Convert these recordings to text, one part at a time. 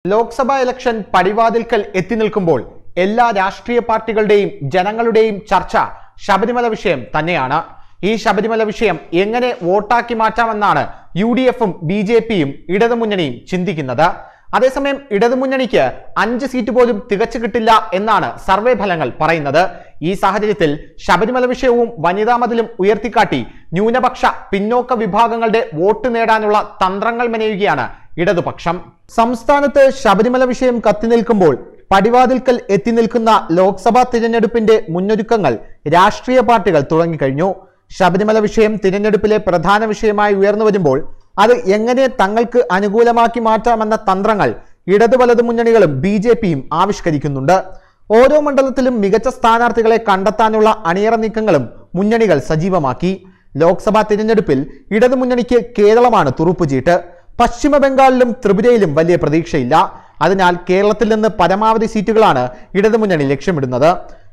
Lok Sabha election പടിവാതിൽക്കൽ എത്തി നിൽക്കുമ്പോൾ എല്ലാ രാഷ്ട്രീയ പാർട്ടികളുടെയും ജനങ്ങളുടെയും ചർച്ച ശബരിമല വിഷയം തന്നെയാണ്. ഈ ശബരിമല വിഷയം എങ്ങനെ വോട്ടാക്കി മാറ്റാമെന്നാണ് UDFും BJPയും ഇടതുമുന്നണിയും ചിന്തിക്കുന്നത്. അതേസമയം ഇടതുമുന്നണിക്ക് 5 സീറ്റ് പോലും തികച്ചു കിട്ടില്ല എന്നാണ് സർവേ ഫലങ്ങൾ പറയുന്നത്. ഈ സാഹചര്യത്തിൽ ശബരിമല വിഷയവും വനിതാ മതിലും ഉയർത്തിക്കാട്ടി ന്യൂനപക്ഷ പിന്നോക്ക വിഭാഗങ്ങളുടെ വോട്ട് നേടാനുള്ള തന്ത്രങ്ങൾ മെനയുകയാണ് ഇടതുപക്ഷം. സംസ്ഥാനത്ത് ശബരിമല വിഷയം കത്തി നിൽക്കുമ്പോൾ പടിവാതിൽക്കൽ എത്തി നിൽക്കുന്ന ലോക്സഭാ തിരഞ്ഞെടുപ്പിന്റെ മുന്നൊരുക്കങ്ങൾ രാഷ്ട്രീയ പാർട്ടികൾ തുടങ്ങിക്കഴിഞ്ഞു. ശബരിമല വിഷയം തിരഞ്ഞെടുപ്പിലെ പ്രധാന വിഷയമായി ഉയർന്നു വരുമ്പോൾ അത് എങ്ങനെ തങ്ങൾക്ക് അനുകൂലമാക്കി മാറ്റാമെന്ന തന്ത്രങ്ങൾ ഇടതു വലതു മുന്നണികളും BJPയും ആവിഷ്കരിക്കുന്നുണ്ട്. ഓരോ മണ്ഡലത്തിലും മികച്ച സ്ഥാനാർത്ഥികളെ കണ്ടെത്താനുള്ള അണിയറ നീക്കങ്ങളും മുന്നണികൾ സജീവമാക്കി. ലോക്സഭാ തിരഞ്ഞെടുപ്പിൽ ഇടതുമുന്നണിക്ക് കേരളമാണ് തുറുപ്പുചീട്ട്. പശ്ചിമ ബംഗാളിലും ത്രിപുരയിലും വലിയ പ്രതീക്ഷയില്ല. അതിനാൽ കേരളത്തിൽ നിന്ന് പരമാവധി സീറ്റുകളാണ് ഇടതുമുന്നണി ലക്ഷ്യമിടുന്നത്.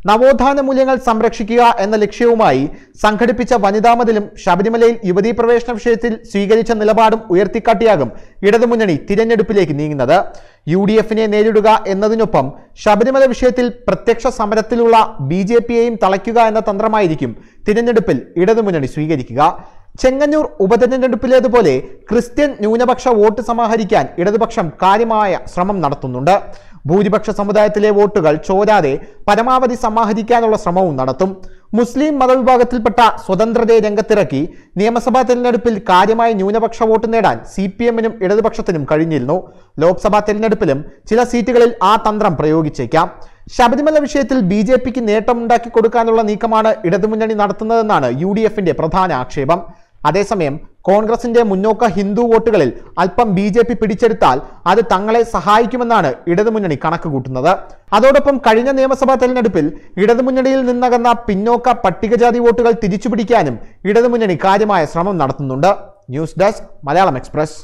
നവോത്ഥാന മൂല്യങ്ങൾ സംരക്ഷിക്കുക എന്ന ലക്ഷ്യവുമായി സംഘടിപ്പിച്ച വനിതാ മതിലും ശബരിമലയിൽ യുവതീ പ്രവേശന വിഷയത്തിൽ സ്വീകരിച്ച നിലപാടും ഉയർത്തിക്കാട്ടിയാകും ഇടതുമുന്നണി തിരഞ്ഞെടുപ്പിലേക്ക് നീങ്ങുന്നത്. UDFിനെ നേരിടുക എന്നതിനൊപ്പം ശബരിമല വിഷയത്തിൽ പ്രത്യക്ഷ സമരത്തിലുള്ള BJPയെയും തളയ്ക്കുക എന്ന തന്ത്രമായിരിക്കും തിരഞ്ഞെടുപ്പിൽ ഇടതുമുന്നണി സ്വീകരിക്കുക. ചെങ്ങന്നൂർ ഉപതെരഞ്ഞെടുപ്പിലേതുപോലെ ക്രിസ്ത്യൻ ന്യൂനപക്ഷ വോട്ട് സമാഹരിക്കാൻ ഇടതുപക്ഷം കാര്യമായ ശ്രമം നടത്തുന്നുണ്ട്. ഭൂരിപക്ഷ സമുദായത്തിലെ വോട്ടുകൾ ചോരാതെ പരമാവധി സമാഹരിക്കാനുള്ള ശ്രമവും നടത്തും. മുസ്ലിം മതവിഭാഗത്തിൽപ്പെട്ട സ്വതന്ത്രരെ രംഗത്തിറക്കി നിയമസഭാ തെരഞ്ഞെടുപ്പിൽ കാര്യമായ ന്യൂനപക്ഷ വോട്ട് നേടാൻ CPMനും ഇടതുപക്ഷത്തിനും കഴിഞ്ഞിരുന്നു. ലോക്സഭാ തെരഞ്ഞെടുപ്പിലും ചില സീറ്റുകളിൽ ആ തന്ത്രം പ്രയോഗിച്ചേക്കാം. ശബരിമല വിഷയത്തിൽ BJPക്ക് നേട്ടമുണ്ടാക്കി കൊടുക്കാനുള്ള നീക്കമാണ് ഇടതുമുന്നണി നടത്തുന്നതെന്നാണ് UDFിന്റെ പ്രധാന ആക്ഷേപം. അതേസമയം കോൺഗ്രസിന്റെ മുന്നോക്ക ഹിന്ദു വോട്ടുകളിൽ അല്പം BJP പിടിച്ചെടുത്താൽ അത് തങ്ങളെ സഹായിക്കുമെന്നാണ് ഇടതുമുന്നണി കണക്ക് കൂട്ടുന്നത്. അതോടൊപ്പം കഴിഞ്ഞ നിയമസഭാ തെരഞ്ഞെടുപ്പിൽ ഇടതുമുന്നണിയിൽ നിന്നകന്ന പിന്നോക്ക പട്ടികജാതി വോട്ടുകൾ തിരിച്ചുപിടിക്കാനും ഇടതുമുന്നണി കാര്യമായ ശ്രമം നടത്തുന്നുണ്ട്. News desk Malayalam express.